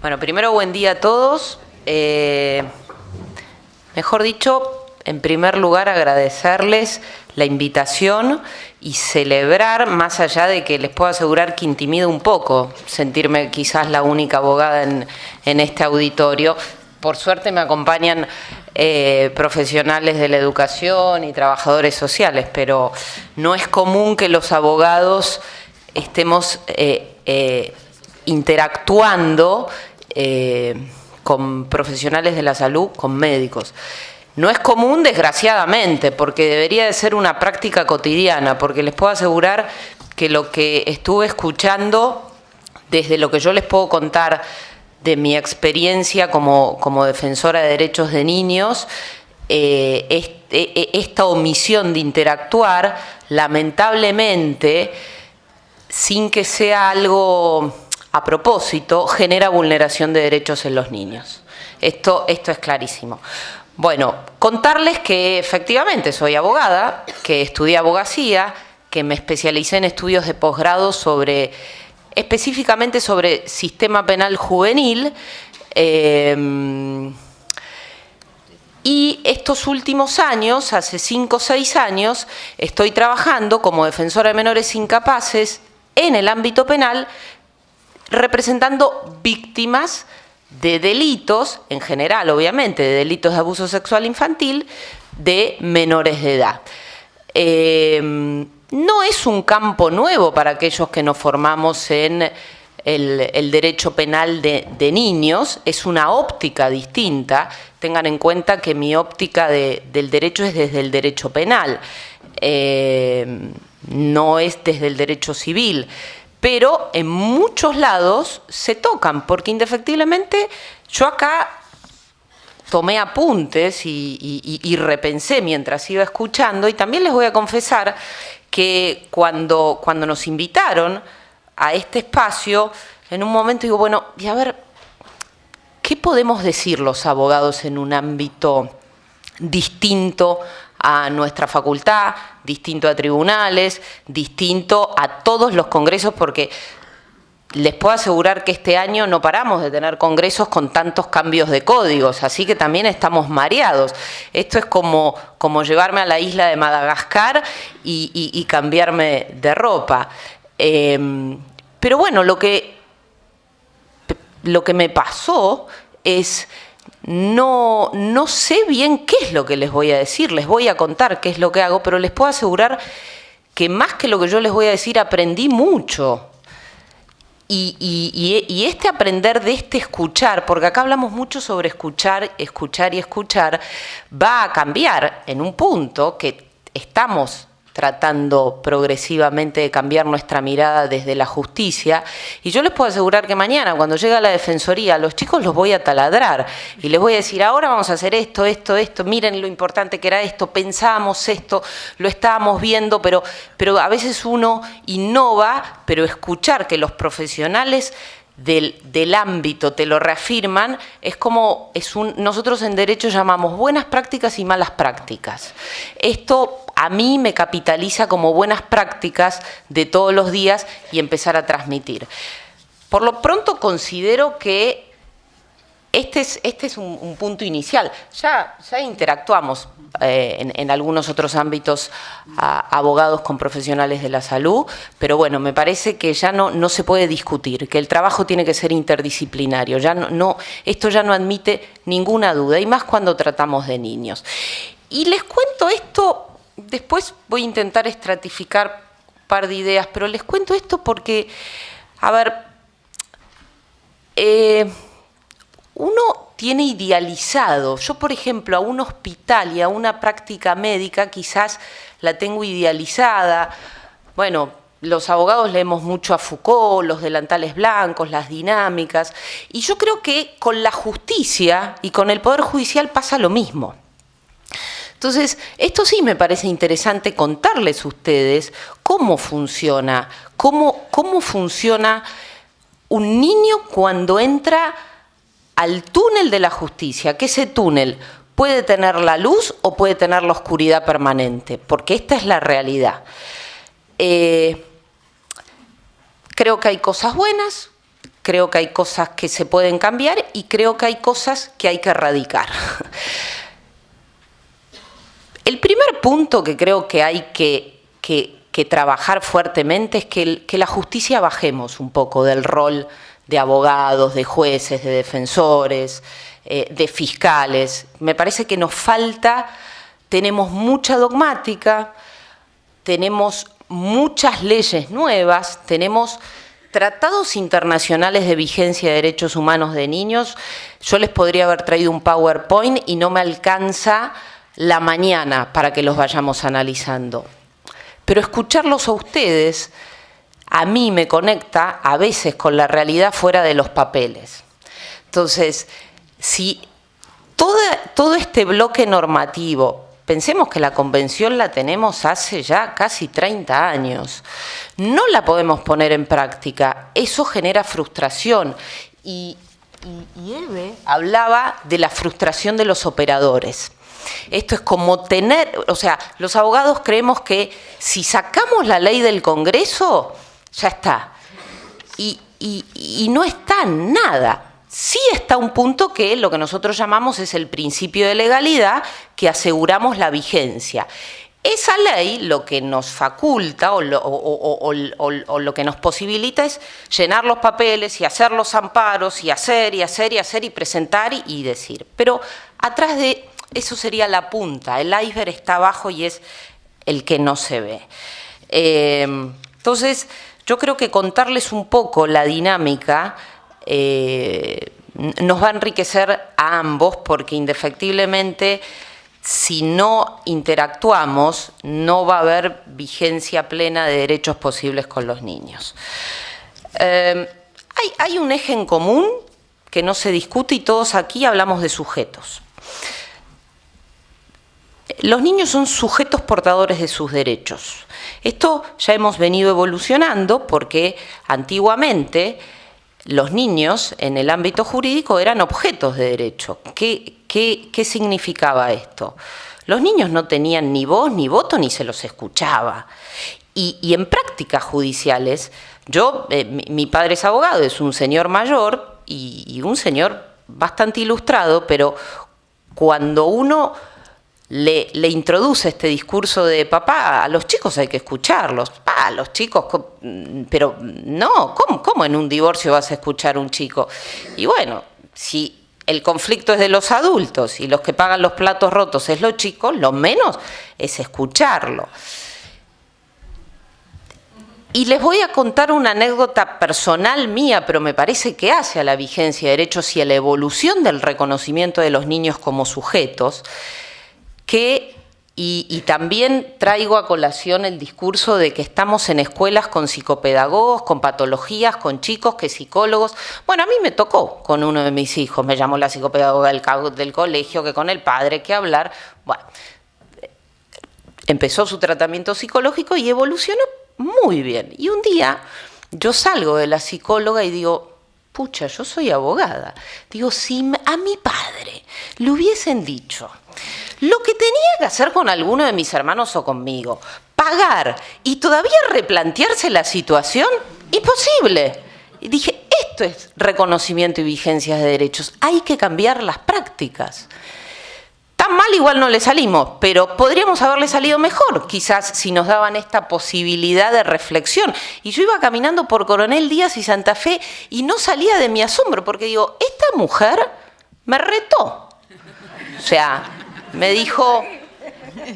Bueno, primero buen día a todos. Mejor dicho, en primer lugar agradecerles la invitación y celebrar, más allá de que les puedo asegurar que intimida un poco sentirme quizás la única abogada en este auditorio. Por suerte me acompañan profesionales de la educación y trabajadores sociales, pero no es común que los abogados estemos interactuando con profesionales de la salud, con médicos. No es común, desgraciadamente, porque debería de ser una práctica cotidiana, porque les puedo asegurar que lo que estuve escuchando, desde lo que yo les puedo contar de mi experiencia como defensora de derechos de niños, esta omisión de interactuar, lamentablemente, sin que sea algo a propósito, genera vulneración de derechos en los niños. Esto es clarísimo. Bueno, contarles que efectivamente soy abogada, que estudié abogacía, que me especialicé en estudios de posgrado específicamente sobre sistema penal juvenil, y estos últimos años, hace 5 o 6 años, estoy trabajando como defensora de menores incapaces en el ámbito penal, representando víctimas de delitos, en general, obviamente, de delitos de abuso sexual infantil de menores de edad. No es un campo nuevo para aquellos que nos formamos en el derecho penal de niños, es una óptica distinta. Tengan en cuenta que mi óptica del derecho es desde el derecho penal, no es desde el derecho civil. Pero en muchos lados se tocan, porque indefectiblemente yo acá tomé apuntes y repensé mientras iba escuchando, y también les voy a confesar que cuando nos invitaron a este espacio, en un momento digo, bueno, y a ver, ¿qué podemos decir los abogados en un ámbito distinto a nuestra facultad, distinto a tribunales, distinto a todos los congresos? Porque les puedo asegurar que este año no paramos de tener congresos con tantos cambios de códigos, así que también estamos mareados. Esto es como llevarme a la isla de Madagascar y cambiarme de ropa. Pero bueno, lo que me pasó es... No sé bien qué es lo que les voy a decir, les voy a contar qué es lo que hago, pero les puedo asegurar que más que lo que yo les voy a decir, aprendí mucho. Y este aprender de este escuchar, porque acá hablamos mucho sobre escuchar, escuchar y escuchar, va a cambiar en un punto que estamos tratando progresivamente de cambiar nuestra mirada desde la justicia, y yo les puedo asegurar que mañana, cuando llegue a la defensoría, a los chicos los voy a taladrar y les voy a decir, ahora vamos a hacer esto, miren lo importante que era esto, pensábamos esto, lo estábamos viendo, pero a veces uno innova, pero escuchar que los profesionales del ámbito te lo reafirman, es como, nosotros en derecho llamamos buenas prácticas y malas prácticas. Esto a mí me capitaliza como buenas prácticas de todos los días y empezar a transmitir. Por lo pronto considero que este es un punto inicial. Ya interactuamos en algunos otros ámbitos abogados con profesionales de la salud, pero bueno, me parece que ya no se puede discutir, que el trabajo tiene que ser interdisciplinario. Esto ya no admite ninguna duda, y más cuando tratamos de niños. Y les cuento esto, después voy a intentar estratificar un par de ideas, pero les cuento esto porque, a ver, uno tiene idealizado, yo por ejemplo a un hospital y a una práctica médica quizás la tengo idealizada. Bueno, los abogados leemos mucho a Foucault, los delantales blancos, las dinámicas, y yo creo que con la justicia y con el Poder Judicial pasa lo mismo. Entonces, esto sí me parece interesante contarles a ustedes cómo funciona, cómo funciona un niño cuando entra al túnel de la justicia, que ese túnel puede tener la luz o puede tener la oscuridad permanente, porque esta es la realidad. Creo que hay cosas buenas, creo que hay cosas que se pueden cambiar y creo que hay cosas que hay que erradicar. El primer punto que creo que hay que trabajar fuertemente es que la justicia bajemos un poco del rol de abogados, de jueces, de defensores, de fiscales. Me parece que nos falta, tenemos mucha dogmática, tenemos muchas leyes nuevas, tenemos tratados internacionales de vigencia de derechos humanos de niños. Yo les podría haber traído un PowerPoint y no me alcanza la mañana para que los vayamos analizando. Pero escucharlos a ustedes, a mí me conecta a veces con la realidad fuera de los papeles. Entonces, si todo este bloque normativo, pensemos que la Convención la tenemos hace ya casi 30 años, no la podemos poner en práctica, eso genera frustración. Y Eve hablaba de la frustración de los operadores. Esto es como tener, o sea, los abogados creemos que si sacamos la ley del Congreso, ya está. Y no está nada. Sí está un punto que lo que nosotros llamamos es el principio de legalidad, que aseguramos la vigencia. Esa ley lo que nos faculta o lo que nos posibilita es llenar los papeles y hacer los amparos y hacer y presentar y decir. Pero atrás de eso sería la punta, el iceberg está abajo y es el que no se ve. Entonces, yo creo que contarles un poco la dinámica nos va a enriquecer a ambos, porque indefectiblemente, si no interactuamos, no va a haber vigencia plena de derechos posibles con los niños. Hay un eje en común que no se discute y todos aquí hablamos de sujetos. Los niños son sujetos portadores de sus derechos. Esto ya hemos venido evolucionando porque antiguamente los niños en el ámbito jurídico eran objetos de derecho. ¿Qué significaba esto? Los niños no tenían ni voz ni voto ni se los escuchaba. Y en prácticas judiciales, mi padre es abogado, es un señor mayor y un señor bastante ilustrado, pero cuando uno le introduce este discurso de papá, a los chicos hay que escucharlos. Los chicos, pero no, ¿cómo en un divorcio vas a escuchar a un chico? Y bueno, si el conflicto es de los adultos y los que pagan los platos rotos es los chicos, lo menos es escucharlo. Y les voy a contar una anécdota personal mía, pero me parece que hace a la vigencia de derechos y a la evolución del reconocimiento de los niños como sujetos, y también traigo a colación el discurso de que estamos en escuelas con psicopedagogos, con patologías, con chicos, que psicólogos. Bueno, a mí me tocó con uno de mis hijos, me llamó la psicopedagoga del colegio, que con el padre, que hablar. Bueno, empezó su tratamiento psicológico y evolucionó muy bien. Y un día yo salgo de la psicóloga y digo, pucha, yo soy abogada. Digo, si a mi padre le hubiesen dicho lo que tenía que hacer con alguno de mis hermanos o conmigo, pagar y todavía replantearse la situación, imposible. Y dije, esto es reconocimiento y vigencia de derechos, hay que cambiar las prácticas. Tan mal igual no le salimos, pero podríamos haberle salido mejor, quizás si nos daban esta posibilidad de reflexión. Y yo iba caminando por Coronel Díaz y Santa Fe y no salía de mi asombro, porque digo, esta mujer me retó. O sea, me dijo,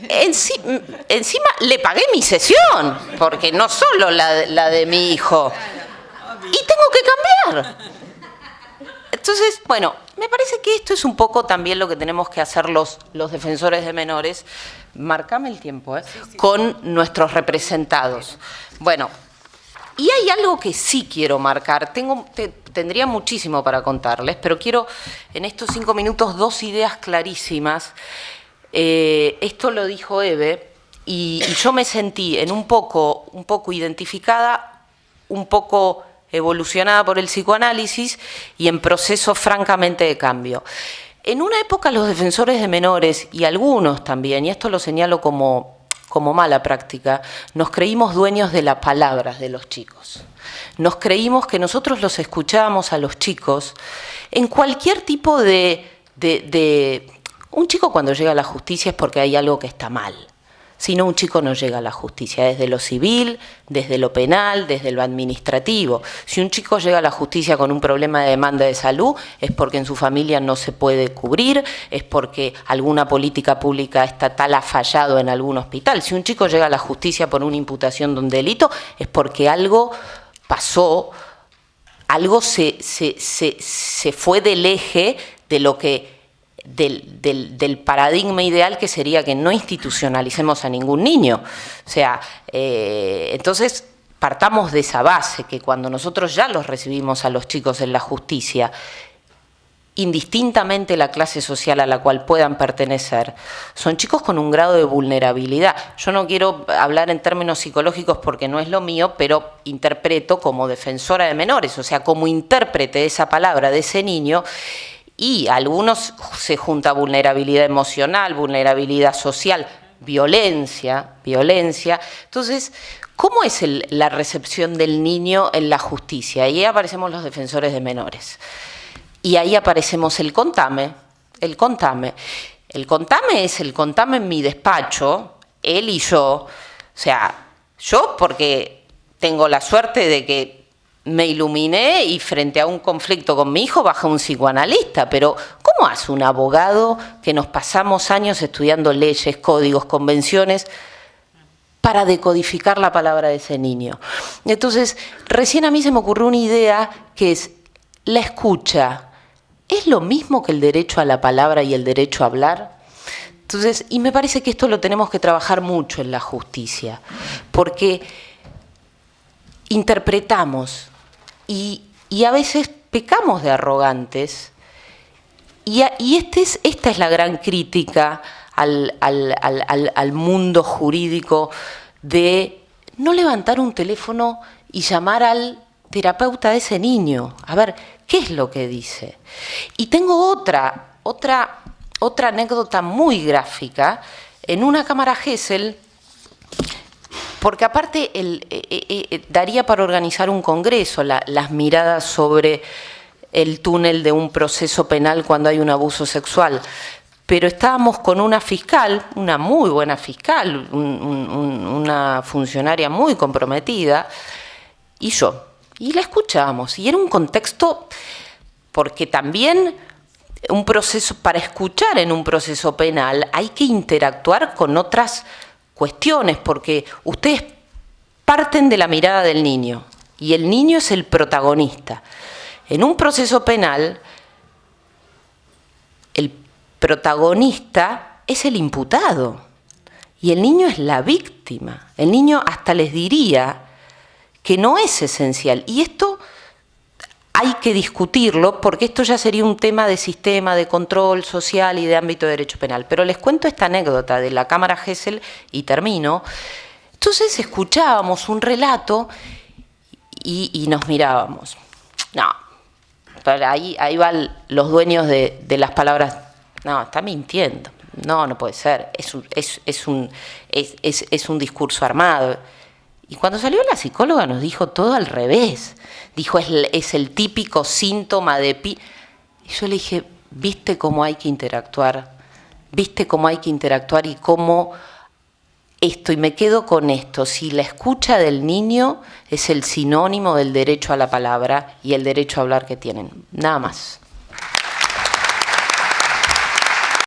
encima le pagué mi sesión, porque no solo la de mi hijo, y tengo que cambiar. Entonces, bueno, me parece que esto es un poco también lo que tenemos que hacer los defensores de menores, marcame el tiempo, con nuestros representados. Bueno, y hay algo que sí quiero marcar, tendría muchísimo para contarles, pero quiero en estos 5 minutos 2 ideas clarísimas. Esto lo dijo Eve y yo me sentí un poco identificada, un poco evolucionada por el psicoanálisis y en proceso francamente de cambio. En una época los defensores de menores, y algunos también, y esto lo señalo como como mala práctica, nos creímos dueños de las palabras de los chicos. Nos creímos que nosotros los escuchábamos a los chicos en cualquier tipo Un chico cuando llega a la justicia es porque hay algo que está mal. Si no, un chico no llega a la justicia, desde lo civil, desde lo penal, desde lo administrativo. Si un chico llega a la justicia con un problema de demanda de salud, es porque en su familia no se puede cubrir, es porque alguna política pública estatal ha fallado en algún hospital. Si un chico llega a la justicia por una imputación de un delito, es porque algo pasó, algo se fue del eje de lo que del paradigma ideal, que sería que no institucionalicemos a ningún niño. O sea, entonces partamos de esa base, que cuando nosotros ya los recibimos a los chicos en la justicia, indistintamente la clase social a la cual puedan pertenecer, son chicos con un grado de vulnerabilidad. Yo no quiero hablar en términos psicológicos porque no es lo mío, pero interpreto como defensora de menores, o sea, como intérprete de esa palabra, de ese niño. Y a algunos se junta vulnerabilidad emocional, vulnerabilidad social, violencia. Entonces, ¿cómo es la recepción del niño en la justicia? Ahí aparecemos los defensores de menores. Y ahí aparecemos el contame. El contame es el contame en mi despacho, él y yo. O sea, yo porque tengo la suerte de que me iluminé y frente a un conflicto con mi hijo bajé un psicoanalista, pero ¿cómo hace un abogado que nos pasamos años estudiando leyes, códigos, convenciones para decodificar la palabra de ese niño? Entonces, recién a mí se me ocurrió una idea que es la escucha. ¿Es lo mismo que el derecho a la palabra y el derecho a hablar? Entonces, y me parece que esto lo tenemos que trabajar mucho en la justicia, porque interpretamos y a veces pecamos de arrogantes, y esta es la gran crítica al mundo jurídico, de no levantar un teléfono y llamar al terapeuta de ese niño, a ver qué es lo que dice. Y tengo otra anécdota muy gráfica en una cámara Gesell, porque aparte daría para organizar un congreso, las miradas sobre el túnel de un proceso penal cuando hay un abuso sexual. Pero estábamos con una fiscal, una muy buena fiscal, una funcionaria muy comprometida, y yo. Y la escuchábamos. Y era un contexto, porque también un proceso, para escuchar en un proceso penal hay que interactuar con otras cuestiones, porque ustedes parten de la mirada del niño y el niño es el protagonista. En un proceso penal, el protagonista es el imputado y el niño es la víctima. El niño hasta les diría que no es esencial, y esto hay que discutirlo porque esto ya sería un tema de sistema, de control social y de ámbito de derecho penal. Pero les cuento esta anécdota de la cámara Gesell y termino. Entonces escuchábamos un relato y nos mirábamos. No, ahí van los dueños de las palabras. No, está mintiendo. No puede ser. Es un discurso armado. Y cuando salió la psicóloga nos dijo todo al revés. Dijo, es el típico síntoma de Y yo le dije, ¿viste cómo hay que interactuar? ¿Viste cómo hay que interactuar y cómo esto? Y me quedo con esto. Si la escucha del niño es el sinónimo del derecho a la palabra y el derecho a hablar que tienen. Nada más.